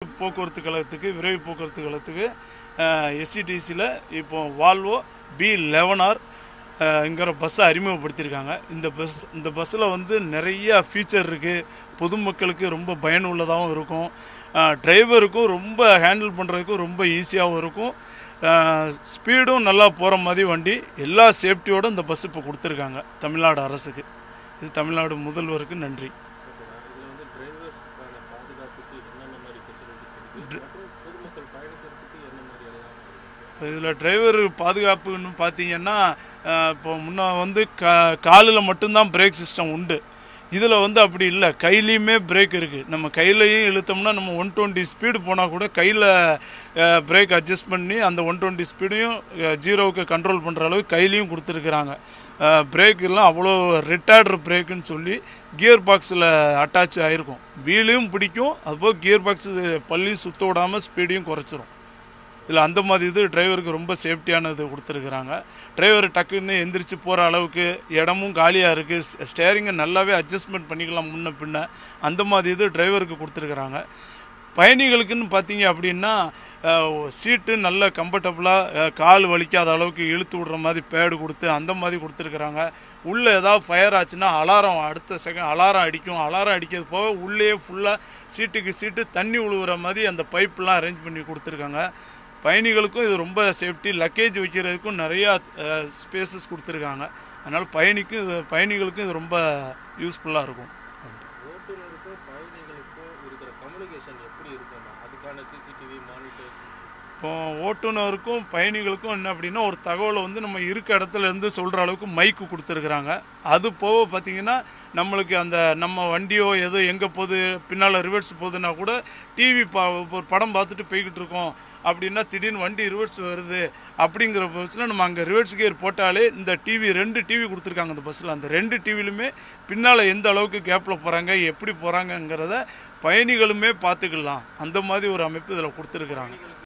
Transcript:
போக்குவரத்து கழகத்துக்கு விரைவு போக்குவரத்து கழகத்துக்கு எஸ்சிடிசியில் இப்போ வால்வோ B11R ங்கிற பஸ்ஸை அறிமுகப்படுத்தியிருக்காங்க. இந்த பஸ்ஸில் வந்து நிறைய ஃபீச்சர் இருக்குது. பொதுமக்களுக்கு ரொம்ப பயனுள்ளதாகவும் இருக்கும். டிரைவருக்கும் ரொம்ப ஹேண்டில் பண்ணுறதுக்கும் ரொம்ப ஈஸியாகவும் இருக்கும். ஸ்பீடும் நல்லா போகிற மாதிரி வண்டி எல்லா சேஃப்டியோடு இந்த பஸ் இப்போ கொடுத்துருக்காங்க தமிழ்நாடு அரசுக்கு. இது தமிழ்நாடு முதல்வருக்கு நன்றி. இதில் டிரைவர் பாதுகாப்புன்னு பார்த்தீங்கன்னா இப்போ முன்னே வந்து காலில் மட்டும்தான் பிரேக் சிஸ்டம் உண்டு. இதில் வந்து அப்படி இல்லை, கையிலையுமே பிரேக் இருக்குது. நம்ம கையிலையும் இழுத்தோம்னா நம்ம 120 ஸ்பீடு போனால் கூட கையில் பிரேக் அட்ஜஸ்ட் பண்ணி அந்த 120 ஸ்பீடையும் 0க்கு கண்ட்ரோல் பண்ணுற அளவுக்கு கையிலையும் கொடுத்துருக்குறாங்க. பிரேக்கெல்லாம் அவ்வளோ ரிட்டார்டர் பிரேக்குன்னு சொல்லி கியர் பாக்ஸில் அட்டாச் ஆகிருக்கும். வீலையும் பிடிக்கும், அதுபோல் கியர் பாக்ஸு பள்ளி சுற்ற விடாமல் ஸ்பீடையும் குறைச்சிரும். இதில் அந்த மாதிரி இது டிரைவருக்கு ரொம்ப சேஃப்டியான இது கொடுத்துருக்குறாங்க. டிரைவர் டக்குன்னு எந்திரிச்சு போகிற அளவுக்கு இடமும் காலியாக இருக்குது. ஸ்டேரிங்கை நல்லாவே அட்ஜஸ்ட்மெண்ட் பண்ணிக்கலாம் முன்ன பின்ன. அந்த மாதிரி இது டிரைவருக்கு கொடுத்துருக்குறாங்க. பயணிகளுக்குன்னு பார்த்தீங்க அப்படின்னா சீட்டு நல்ல கம்ஃபர்டபுளாக கால் வலிக்காத அளவுக்கு இழுத்து விடுற மாதிரி பேடு கொடுத்து அந்த மாதிரி கொடுத்துருக்குறாங்க. உள்ளே ஏதாவது ஃபயர் ஆச்சுன்னா அலாரம் அடுத்த செகண்ட் அலாரம் அடிக்கும். அலாரம் அடிக்கிறது போக உள்ளே ஃபுல்லாக சீட்டுக்கு சீட்டு தண்ணி உழுவுற மாதிரி அந்த பைப்லாம் அரேஞ்ச் பண்ணி கொடுத்துருக்காங்க. பயணிகளுக்கும் இது ரொம்ப சேஃப்டி. லக்கேஜ் வைக்கிறதுக்கும் நிறையா ஸ்பேசஸ் கொடுத்துருக்காங்க. அதனால் பயணிகளுக்கும் இது ரொம்ப யூஸ்ஃபுல்லாக இருக்கும். இப்போ ஓட்டுநருக்கும் பயணிகளுக்கும் என்ன அப்படின்னா ஒரு தகவலை வந்து நம்ம இருக்க இடத்துல இருந்து சொல்கிற அளவுக்கு மைக்கு கொடுத்துருக்குறாங்க. அது போக பார்த்திங்கன்னா நம்மளுக்கு அந்த நம்ம வண்டியோ ஏதோ எங்கே போகுது பின்னால் ரிவர்ஸ் போகுதுன்னா கூட டிவி ஒரு படம் பார்த்துட்டு போய்கிட்டு இருக்கோம் அப்படின்னா திடீர்னு வண்டி ரிவர்ஸ் வருது அப்படிங்கிற பஸ்ஸில் நம்ம அங்கே ரிவர்ஸ் கியர் போட்டாலே இந்த டிவி 2 டிவி கொடுத்துருக்காங்க அந்த பஸ்ஸில். அந்த 2 டிவிலுமே பின்னால் எந்த அளவுக்கு கேப்பில் போகிறாங்க எப்படி போகிறாங்கங்கிறத பயணிகளுமே பார்த்துக்கலாம். அந்த மாதிரி ஒரு அமைப்பு இதில் கொடுத்துருக்குறாங்க.